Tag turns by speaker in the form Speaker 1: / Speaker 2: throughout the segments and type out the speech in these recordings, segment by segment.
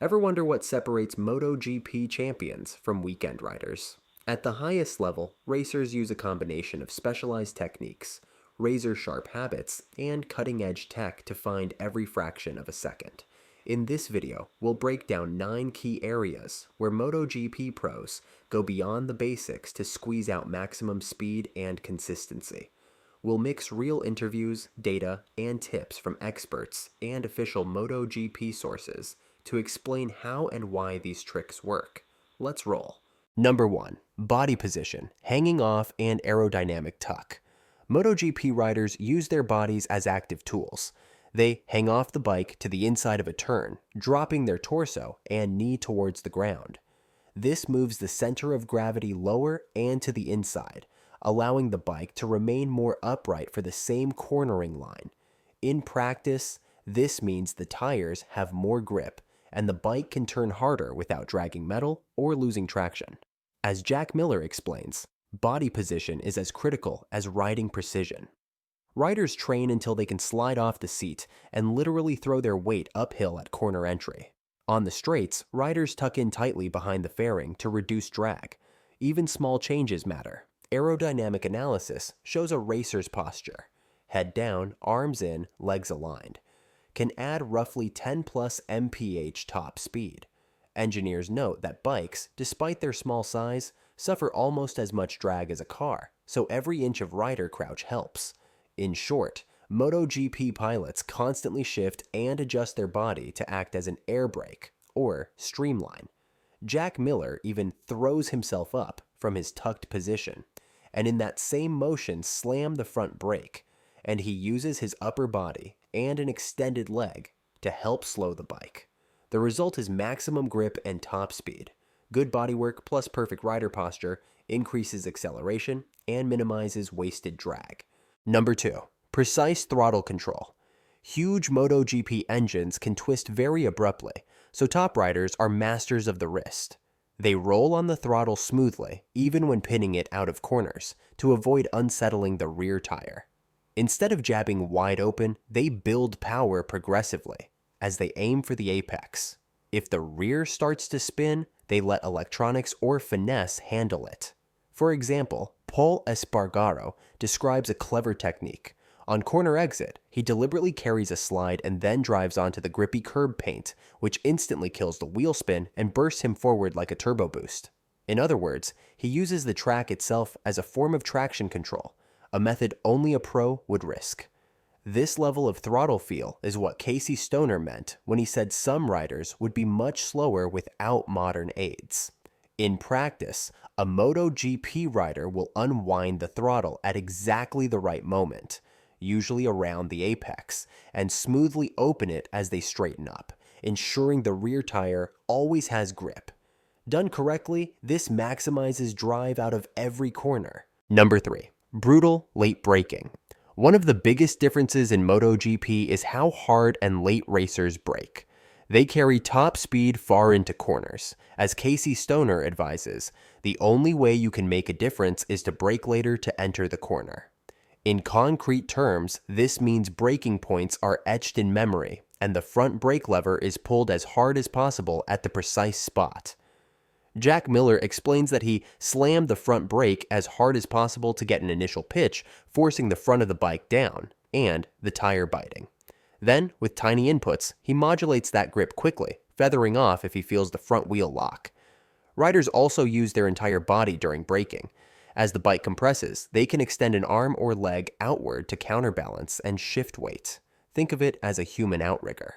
Speaker 1: Ever wonder what separates MotoGP champions from weekend riders? At the highest level, racers use a combination of specialized techniques, razor-sharp habits, and cutting-edge tech to find every fraction of a second. In this video, we'll break down 9 key areas where MotoGP pros go beyond the basics to squeeze out maximum speed and consistency. We'll mix real interviews, data, and tips from experts and official MotoGP sources to explain how and why these tricks work. Let's roll. Number 1. Body position, hanging off, and aerodynamic tuck. MotoGP riders use their bodies as active tools. They hang off the bike to the inside of a turn, dropping their torso and knee towards the ground. This moves the center of gravity lower and to the inside, allowing the bike to remain more upright for the same cornering line. In practice, this means the tires have more grip and the bike can turn harder without dragging metal or losing traction. As Jack Miller explains, body position is as critical as riding precision. Riders train until they can slide off the seat and literally throw their weight uphill at corner entry. On the straights, riders tuck in tightly behind the fairing to reduce drag. Even small changes matter. Aerodynamic analysis shows a racer's posture. Head down, arms in, legs aligned. Can add roughly 10 plus mph top speed. Engineers note that bikes, despite their small size, suffer almost as much drag as a car, so every inch of rider crouch helps. In short, MotoGP pilots constantly shift and adjust their body to act as an air brake, or streamline. Jack Miller even throws himself up from his tucked position, and in that same motion slam the front brake, and he uses his upper body and an extended leg to help slow the bike. The result is maximum grip and top speed. Good bodywork plus perfect rider posture increases acceleration and minimizes wasted drag. Number 2. Precise throttle control. Huge MotoGP engines can twist very abruptly, so top riders are masters of the wrist. They roll on the throttle smoothly, even when pinning it out of corners, to avoid unsettling the rear tire. Instead of jabbing wide open, they build power progressively as they aim for the apex. If the rear starts to spin, they let electronics or finesse handle it. For example, Paul Espargaro describes a clever technique. On corner exit, he deliberately carries a slide and then drives onto the grippy curb paint, which instantly kills the wheel spin and bursts him forward like a turbo boost. In other words, he uses the track itself as a form of traction control, a method only a pro would risk. This level of throttle feel is what Casey Stoner meant when he said some riders would be much slower without modern aids. In practice, a MotoGP rider will unwind the throttle at exactly the right moment, usually around the apex, and smoothly open it as they straighten up, ensuring the rear tire always has grip. Done correctly, this maximizes drive out of every corner. Number 3. Brutal late braking. One of the biggest differences in MotoGP is how hard and late racers brake. They carry top speed far into corners. As Casey Stoner advises, the only way you can make a difference is to brake later to enter the corner. In concrete terms, this means braking points are etched in memory, and the front brake lever is pulled as hard as possible at the precise spot. Jack Miller explains that he slammed the front brake as hard as possible to get an initial pitch, forcing the front of the bike down, and the tire biting. Then, with tiny inputs, he modulates that grip quickly, feathering off if he feels the front wheel lock. Riders also use their entire body during braking. As the bike compresses, they can extend an arm or leg outward to counterbalance and shift weight. Think of it as a human outrigger.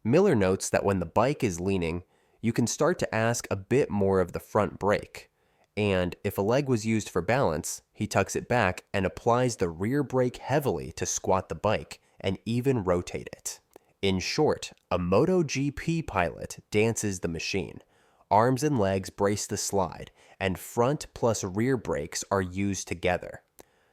Speaker 1: Miller notes that when the bike is leaning, you can start to ask a bit more of the front brake. And if a leg was used for balance, he tucks it back and applies the rear brake heavily to squat the bike and even rotate it. In short, a MotoGP pilot dances the machine. Arms and legs brace the slide, and front plus rear brakes are used together.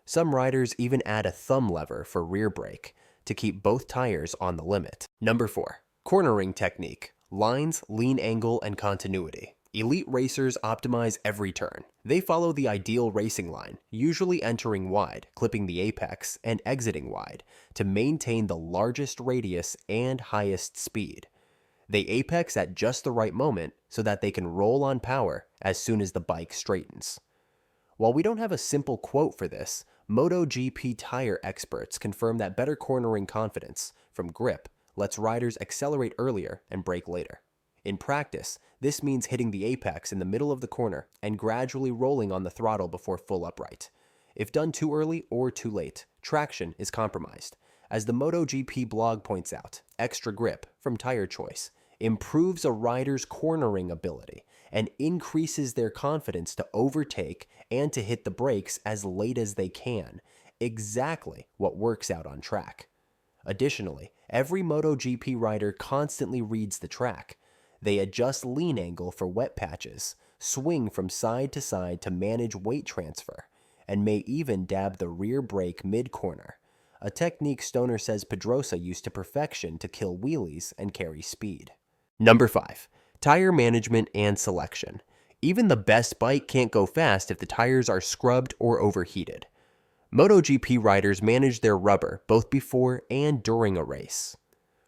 Speaker 1: Some riders even add a thumb lever for rear brake to keep both tires on the limit. Number 4. Cornering technique. Lines, lean angle, and continuity. Elite racers optimize every turn. They follow the ideal racing line, usually entering wide, clipping the apex, and exiting wide, to maintain the largest radius and highest speed. They apex at just the right moment so that they can roll on power as soon as the bike straightens. While we don't have a simple quote for this, MotoGP tire experts confirm that better cornering confidence from grip lets riders accelerate earlier and brake later. In practice, this means hitting the apex in the middle of the corner and gradually rolling on the throttle before full upright. If done too early or too late, traction is compromised. As the MotoGP blog points out, extra grip from tire choice improves a rider's cornering ability and increases their confidence to overtake and to hit the brakes as late as they can, exactly what works out on track. Additionally, every MotoGP rider constantly reads the track. They adjust lean angle for wet patches, swing from side to side to manage weight transfer, and may even dab the rear brake mid-corner, a technique Stoner says Pedrosa used to perfection to kill wheelies and carry speed. Number 5. Tire management and selection. Even the best bike can't go fast if the tires are scrubbed or overheated. MotoGP riders manage their rubber both before and during a race.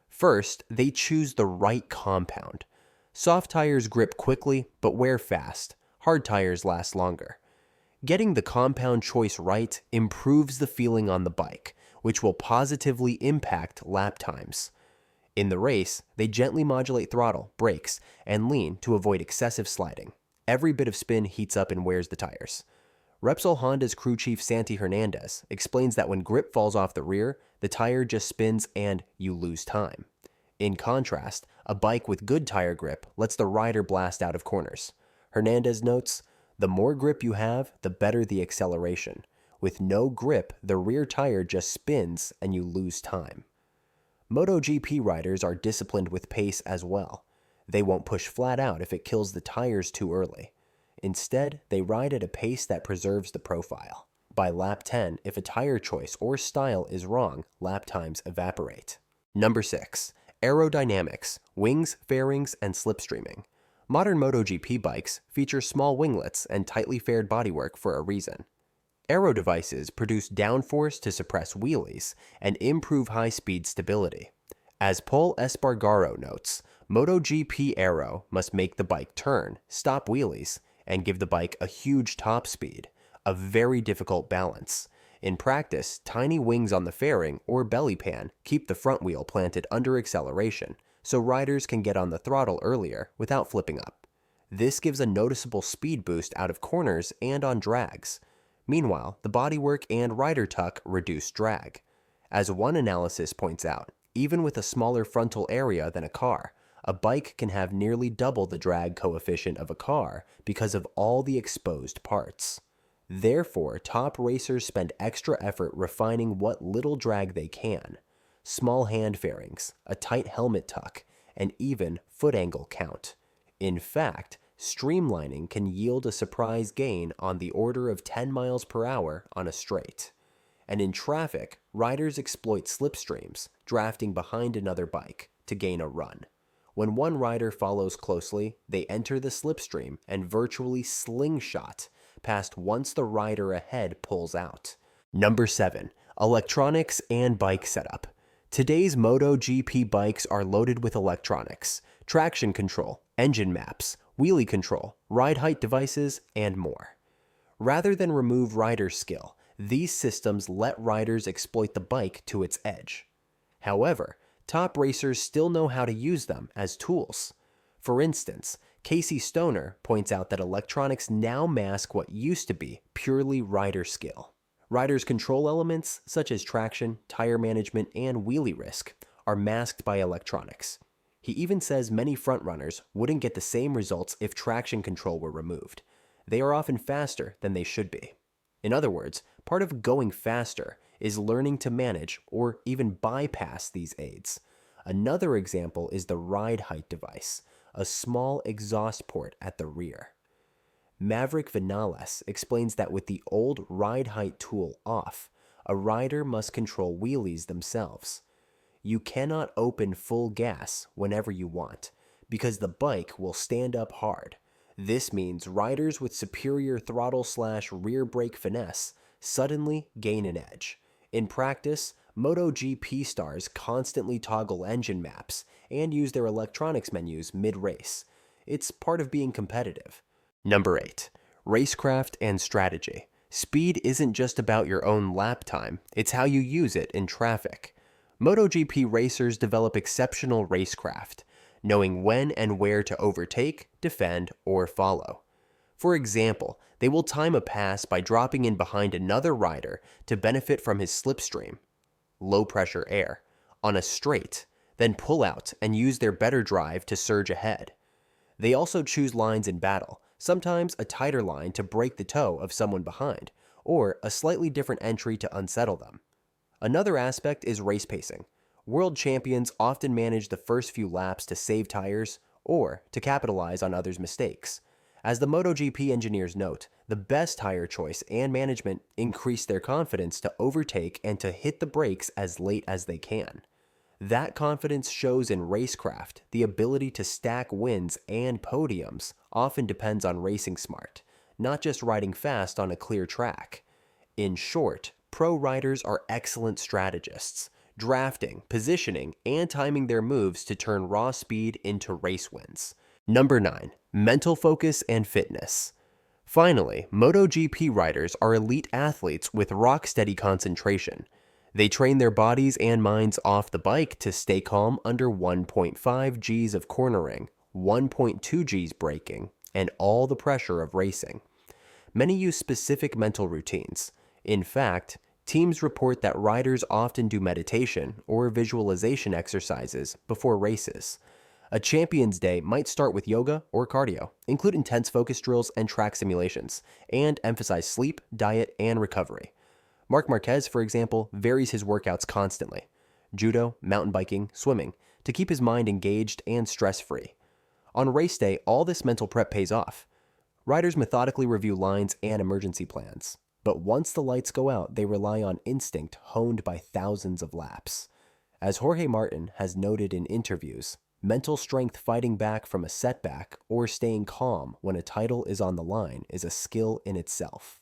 Speaker 1: First, they choose the right compound. Soft tires grip quickly but wear fast. Hard tires last longer. Getting the compound choice right improves the feeling on the bike, which will positively impact lap times. In the race, they gently modulate throttle, brakes, and lean to avoid excessive sliding. Every bit of spin heats up and wears the tires. Repsol Honda's crew chief Santi Hernandez explains that when grip falls off the rear, the tire just spins and you lose time. In contrast, a bike with good tire grip lets the rider blast out of corners. Hernandez notes, "The more grip you have, the better the acceleration. With no grip, the rear tire just spins and you lose time." MotoGP riders are disciplined with pace as well. They won't push flat out if it kills the tires too early. Instead, they ride at a pace that preserves the profile. By lap 10, if a tire choice or style is wrong, lap times evaporate. Number 6. Aerodynamics, wings, fairings, and slipstreaming. Modern MotoGP bikes feature small winglets and tightly faired bodywork for a reason. Aero devices produce downforce to suppress wheelies and improve high-speed stability. As Paul Espargaro notes, MotoGP Aero must make the bike turn, stop wheelies, and give the bike a huge top speed, a very difficult balance. In practice, tiny wings on the fairing or belly pan keep the front wheel planted under acceleration, so riders can get on the throttle earlier without flipping up. This gives a noticeable speed boost out of corners and on drags. Meanwhile, the bodywork and rider tuck reduce drag. As one analysis points out, even with a smaller frontal area than a car, a bike can have nearly double the drag coefficient of a car because of all the exposed parts. Therefore, top racers spend extra effort refining what little drag they can. Small hand fairings, a tight helmet tuck, and even foot angle count. In fact, streamlining can yield a surprise gain on the order of 10 miles per hour on a straight. And in traffic, riders exploit slipstreams, drafting behind another bike to gain a run. When one rider follows closely, they enter the slipstream and virtually slingshot past once the rider ahead pulls out. Number 7. Electronics and bike setup. Today's MotoGP bikes are loaded with electronics, traction control, engine maps, wheelie control, ride height devices, and more. Rather than remove rider skill, these systems let riders exploit the bike to its edge. However, top racers still know how to use them as tools. For instance, Casey Stoner points out that electronics now mask what used to be purely rider skill. Riders' control elements, such as traction, tire management, and wheelie risk, are masked by electronics. He even says many frontrunners wouldn't get the same results if traction control were removed. They are often faster than they should be. In other words, part of going faster is learning to manage or even bypass these aids. Another example is the ride height device, a small exhaust port at the rear. Maverick Vinales explains that with the old ride height tool off, a rider must control wheelies themselves. You cannot open full gas whenever you want, because the bike will stand up hard. This means riders with superior throttle/rear brake finesse suddenly gain an edge. In practice, MotoGP stars constantly toggle engine maps and use their electronics menus mid-race. It's part of being competitive. Number 8. Racecraft and strategy. Speed isn't just about your own lap time, it's how you use it in traffic. MotoGP racers develop exceptional racecraft, knowing when and where to overtake, defend, or follow. For example, they will time a pass by dropping in behind another rider to benefit from his slipstream, low pressure air, on a straight, then pull out and use their better drive to surge ahead. They also choose lines in battle, sometimes a tighter line to break the toe of someone behind, or a slightly different entry to unsettle them. Another aspect is race pacing. World champions often manage the first few laps to save tires or to capitalize on others' mistakes. As the MotoGP engineers note, the best tire choice and management increase their confidence to overtake and to hit the brakes as late as they can. That confidence shows in racecraft. The ability to stack wins and podiums often depends on racing smart, not just riding fast on a clear track. In short, pro riders are excellent strategists, drafting, positioning, and timing their moves to turn raw speed into race wins. Number 9. Mental focus and fitness. Finally, MotoGP riders are elite athletes with rock-steady concentration. They train their bodies and minds off the bike to stay calm under 1.5 Gs of cornering, 1.2 Gs braking, and all the pressure of racing. Many use specific mental routines. In fact, teams report that riders often do meditation or visualization exercises before races. A champion's day might start with yoga or cardio, include intense focus drills and track simulations, and emphasize sleep, diet, and recovery. Marc Marquez, for example, varies his workouts constantly. Judo, mountain biking, swimming, to keep his mind engaged and stress-free. On race day, all this mental prep pays off. Riders methodically review lines and emergency plans. But once the lights go out, they rely on instinct honed by thousands of laps. As Jorge Martin has noted in interviews, mental strength fighting back from a setback or staying calm when a title is on the line is a skill in itself.